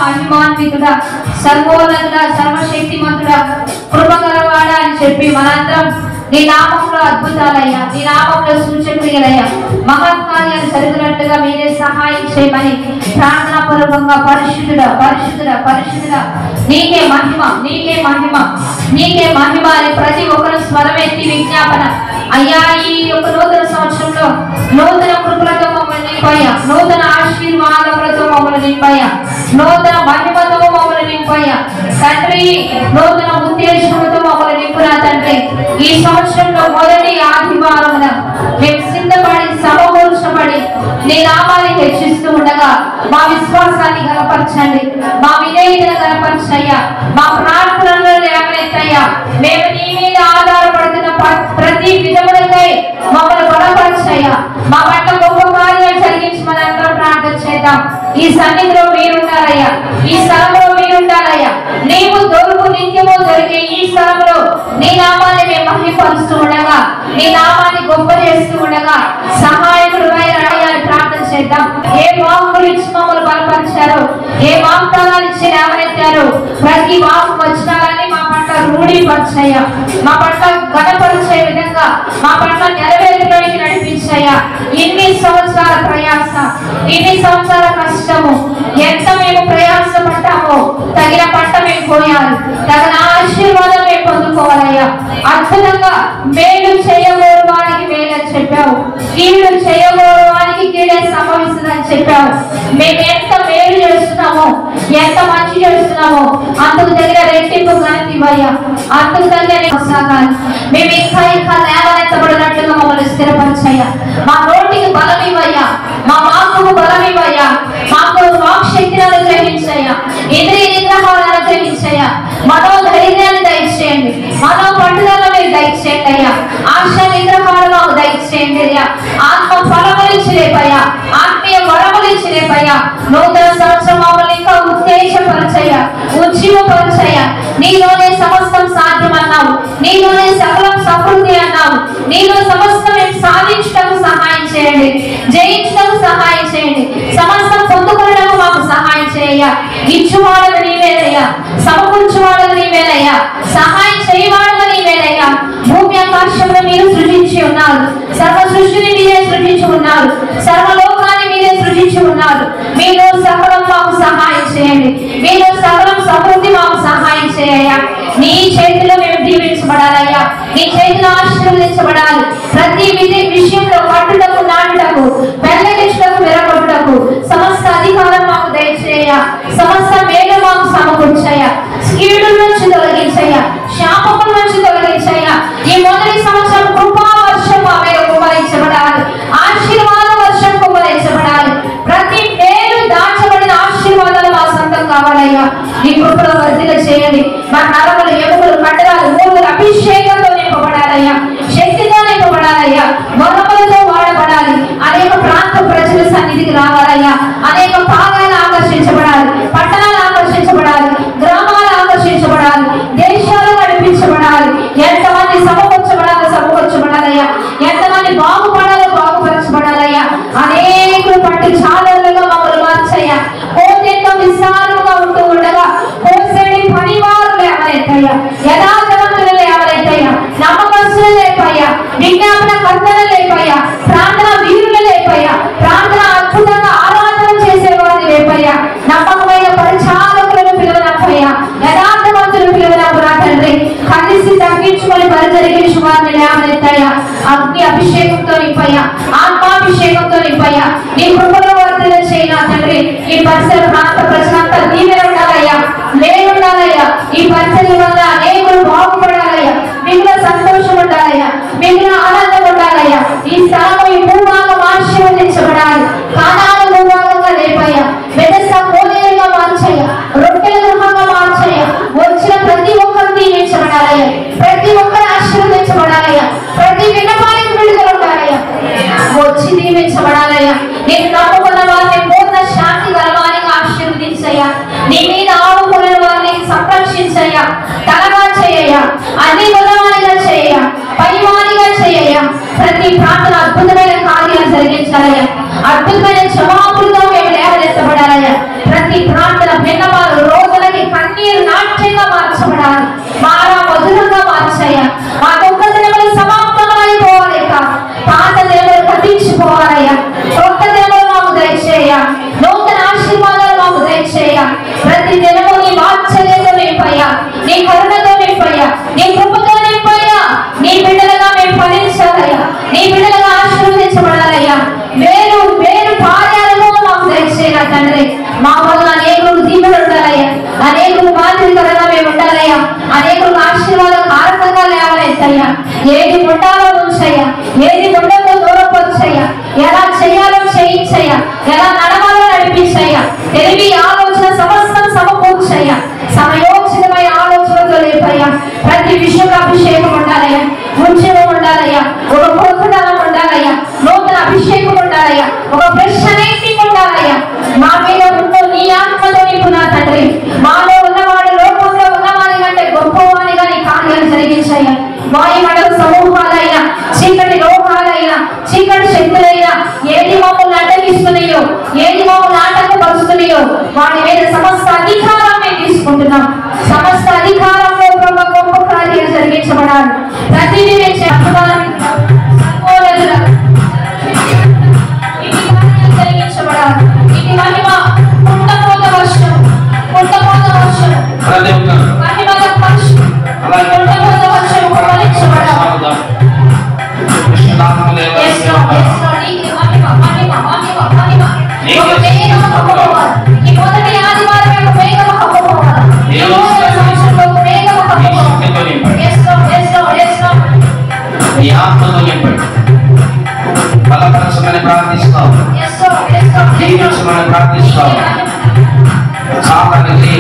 మహిమాన్వితుడా, సర్వోన్నతుడా, సర్వశక్తిమంతుడా, కృపగలవాడ అని చెప్పి మనందరం నీ నామంలో అద్భుతాలయ్యా, నీ నామంలో సూచక్రియలయ్యా, మహత్కార్యాలు జరుగుతున్నట్టుగా మీరే సహాయం చేయమని ప్రార్థనా పూర్వకంగా పరిశుద్ధుడా పరిశుద్ధుడా పరిశుద్ధుడా నీకే మహిమ, నీకే మహిమ, నీకే మహిమ అని ప్రతి ఒక్కరు స్వరమెత్తి విజ్ఞాపన. అయ్యా, ఈ యొక్క నూతన సంవత్సరంలో నూతన కృపలతో మమ్మల్ని నింపయ్యా, నూతన ఆశీర్వాదములతో మమ్మల్ని నింపయ్యా, నూతన మహిమతో మమ్మల్ని నింపయ్యా తండ్రి, నూతన ఉద్దేశంతో మమ్మల్ని నింపునా తండ్రి. ఈ సంవత్సరంలో మొదటి ఆదివారమున మేము సిద్ధపడి సమకూర్చబడి నీ నామాన్ని హెచ్చిస్తూ ఉండగా మా విశ్వాసాన్ని గలపరచండి, మా విధేయతను గలపరచయ్యా, మా ప్రార్థనలో లేవనెత్తయ్యా. మేము నీ మీద ఆధారపడుతున్న ప్రతి విధములకై మమ్మల్ని బలపరచయ్యా, మా పట్ల గొప్ప కార్యాలు జరిగించమని అందరం ప్రార్థన చేద్దాం. ఈ సన్నిధిలో మీరుండాలయ్యా, ఈ స్థలంలో మీరుండాలయ్యా. నీవు దొరుకు నిత్యము దొరికే ఈ స్థలంలో నీ నామాన్ని మేము మహిమపరుస్తూ ఉండగా, నీ నామాన్ని గొప్ప చేస్తూ ఉండగా సహాయకుడు ప్రార్థన చేద్దాం. ఏ వాక్కులు ఇచ్చి మమ్మల్ని బలపరిచారో, ఏ వాగ్దానాలు ఇచ్చి లేవనెత్తారో ప్రతి వాకు వచనాలని మా పట్ల రూఢీపరిచయ్యా, మా పట్ల గణపరిచే విధంగా మా పట్ల నెరవేరులోకి నడిపించయ్యా. ఇన్ని సంవత్సరాల ప్రయాస, ఇన్ని సంవత్సరాల కష్టము, ఎంత మేము ప్రయాస పడ్డామో తగిన పంట మేము పోయాలి, తగిన ఆశీర్వాదం మేము పొందుకోవాలయ్యా. అద్భుతంగా మేలు చేయగోరు వారికి మేలని చెప్పావు, కీడు చేయగోరు వారికి కీడే సంభవిస్తుందని చెప్పావు. మేము ఎంత మేలు చేస్తున్నామో, ఎంత మంచి చేస్తున్నామో అందుకు తగిన రెట్టింపు ఘనతివయ్యా, అందుకు తగిన సాగాలి. మేము ఇంకా ఇంకా లేవనెత్తబడినట్లుగా మమ్మల్ని స్థిరపరచయ్యా. మా నోటికి బలం ఇవ్వయ్యా, మా వాక్కుకు బలం ఇవ్వయ్యా, మాకు వాక్శక్తిని అనుగ్రహించయ్యా, ఇంద్రియ నిగ్రహాలను అనుగ్రహించయ్యా, మనోధైర్యాన్ని దయచేయండి, మనో పట్టుదల మీరు దయచేయండి అయ్యా, ఆశ నిగ్రహాలు మాకు దయచేయండి అయ్యా, ఆత్మ ఫలములు ఇచ్చిరేపయ్యా, ఆత్మీయ వరములు ఇచ్చిరేపయ్యా. నూతన సంవత్సరం మమ్మల్ని ఇంకా ఉత్తేజపరచయ్యా, ఉజ్జీవపరచయ్యా. నీలోనే సమస్తం సాధ్యం అన్నావు, నీలోనే సకలం సమృద్ధి అన్నావు, నీలో సమస్తం మేము సాధించడానికి సహాయం చేయండి, జయించడానికి సహాయం చేయండి, సమస్తం పొందుకోవడానికి మాకు సహాయం చేయ్యా. ఇచ్చువాడగా నీవేనయ్యా, సమకూర్చువాడగా నీవేనయ్యా, సహాయం చేయవాడగా నీవేనయ్యా. భూమి ఆకాశంలో మీరు సృజించి ఉన్నారు, సర్వ సృష్టిని మీరే సృజించి ఉన్నారు, సర్వలోకాన్ని మీరే సృజించి ఉన్నారు. మీలో సకలం మాకు సహాయం చేయండి, మీలో సకలం సమృద్ధి మాకు సహాయం చేయ్యా. నీ చేతిలో మేము దీవించబడాలయ్యా, నీ చేతిలో ఆశీర్వదించబడాలి. ప్రతి విషయంలో కట్టుటకు, నాటుటకు, పెళ్ళగించుటకు, విరగొట్టుటకు సమస్త అధికారం మాకు దయచేయ, సమస్త మేలు మాకు సమకూర్చయ్యా. కీడుల నుంచి తొలగించయ్యా, శాపముల నుంచి తొలగించయ్యా. ఈ మొదటి సంవత్సరం కృపా వర్షం మా మీద కుమ్మరించబడాలి, ఆశీర్వాద వర్షం కుమ్మరించబడాలి. ప్రతి మేలు దాచబడిన ఆశీర్వాదాలు మా సొంతం కావాలయ్యా. నీ కృపలో వర్ధిల్ల చేయండి. మా నరములు, ఎముకలు, కండరాలు, మూడులు అభిషేకంతో నింపబడాలయ్యా, శక్తితో నింపబడాలయ్యా, వరములతో వాడబడాలి. అనేక ప్రాంత ప్రజల సన్నిధికి రావాలయ్యా, అనేక భాగాలు ఆకర్షించబడాలి, పట్టణాలు ఆకర్షించబడాలి, గ్రామాలు ఆకర్షించబడాలి, దేశాలు నడిపించబడాలి. ఎంతమంది సమకూర్చబడాలయ్యా, ఎంతమంది బాగుపడాలో బాగుపరచబడాలయ్యా. అనేకులు పట్టి చాలలుగా మమ్మల్ని మార్చయ్యా. కోతెంతో విశాలంగా ఉంటూ ఉండగా కోసేడి పనివారు లేవనెత్తయ్యా, యథార్థవంతులు లేవనెత్తయ్యా, నమ్మకస్తులు లేపయ్యా, విజ్ఞాపన కర్తలు లేపయ్యా, ప్రార్థన వీరులు లేపయ్యా, ప్రార్థన అద్భుతంగా ఆరాధన చేసేవారిని లేపయ్యా, నమ్మకమైన పరిచారకులను పిలువనప్పయ్యా, యథార్థవంతులు పిలువనప్పురా తండ్రి. కలిసి తగ్గించుకొని పరిజరిగించు వారిని లేవనెత్తయ్యా. అగ్ని అభిషేకంతో నింపయ్యా, ఆత్మాభిషేకంతో నింపయ్యా. నీ కృపలో వర్ధన చేయనా తండ్రి. ఈ పరిసర ప్రాంత ప్రజలంతా నీవే ఉండాలయ్యా, నేనుండాలయ్యా. ఈ పరిచర్య వల్ల అనేకులు బాగుపడాలయ్యా, మిగిలిన సంతోషం ఉండాలయ్యా, మిగిలిన ఆనందం ఉండాలయ్యా. ఈ స్థలం, ఈ భూభాగం ఆశీర్వదించబడాలి. కానాలు భూభాగంగా లేపయ్యా, వెదస కోనేరుగా మార్చయ్యా, రొట్టెల గృహంగా మార్చయ్యా. వచ్చిన ప్రతి ఒక్కరు దీవించబడాలయ్యా, ప్రతి ఒక్కరు ఆశీర్వదించబడాలయ్యా, ప్రతి విన్నపానికి విడుదల ఉండాలయ్యా, వచ్చి దీవించబడాలయ్యా. నేను నమ్ముకున్న వారిని పూర్ణ శాంతి గలవారిగా ఆశీర్వదించయ్యా. నీ మీద ఆడుకున్న వారిని సంరక్షించయ్యా, తలగా చేయయ్యా, అన్ని గుణవారిగా చేయయ్యా, పైవారిగా చేయయ్యా. ప్రతి ప్రార్థన అద్భుతమైన కార్యాలు జరిగించాలయ్యా, అద్భుతమైన జవాబులతో మేము లేవనెత్తబడాలయ్యా. ప్రతి ప్రార్థన భిన్నమైన మార్చయ్యా. మా దొంగ దినములు సమాప్తమైపోవాలిక, పాత దినములు కట్టించుకోవాలయ్యా. కొత్త దినములు మాకు దయచేయ, నూతన ఆశీర్వాదాలు మాకు దయచేయ. ప్రతి దినము నీ వాత్సల్యంతో నింపయ్యా, నీ కరుణతో నింపయ్యా, నీ కృపతో నింపయ్యా. నీ బిడ్డలుగా మేము ఫలించాలయ్యా, నీ బిడ్డలుగా ఆశీర్వదించబడాలయ్యా. వేరు వేరు కార్యాలను మాకు దయచేయాలి తండ్రి. మా వల్ల అనేకులకు దీవెనలు ఉండాలయ్యా, అనేకులు మాదిరికరంగా మేము ఉండాలయ్యా, అనేకులకు ఆశీర్వాద కారకంగా లేవలేసయ్యా. ఏది ఉండాలో ఉంచయ్యా, ఏది ఉండదో దూరపరచయ్యా. ఎలా చేయాలో చేయించయ్యా, ఎలా నడవాలో నడిపించయ్యా. తెలివి ఆలోచన సమస్తం సమకూర్చయ్యా. సమయోచితమైన ఆలోచనతో లేపయ్యా. ప్రతి విషయంలో అభిషేకం ఉండాలయ్యా, ఉద్యమం ఉండాలయ్యా, ఒక కొత్తదనం ఉండాలయ్యా, నూతన అభిషేకం ఉండాలయ్యా, ఒక ఫ్రెష్ అనేటింగ్ ఉండాలయ్యా. మా మీద ఉన్న నీ ఆత్మతో నింపునా తండ్రి. మాలో ఉన్నవాడు లోకంలో ఉన్నవాడి కంటే గొప్పవాడిగా నీ కార్యాలు జరిగించయ్యా. వాయుమండల సమూహాలైనా, చీకటి లోకాలైనా, చీకటి శక్తులైనా ఏది మమ్మల్ని అడ్డగిస్తున్నాయో, ఏది మమ్మల్ని ఆటంకపరుస్తున్నాయో వాటి మీద సమస్త అధికారం మేము తీసుకుంటున్నాం. సమస్త అధికారంలో ప్రభు గొప్ప కార్యాలు జరిగించబడాలి. ప్రతిదీ మేము జరిగించబడాలి. ఇది మహిమ కుండపోత వర్షం, కుండపోత వర్షం, మహిమల వర్షం, కుండపోత వర్షం ఫలించబడాలి. ఈ మొదటి ఆదివారం యొక్క వేగం హక్కుపోవాలి. ఈ రోజు సంవత్సరంలో వేగం హక్కుపోవాలి. నీ ఆత్మతో నింపండి. బలపరచమని ప్రార్థిస్తాం, దీవించమని ప్రార్థిస్తాం. సాతానికి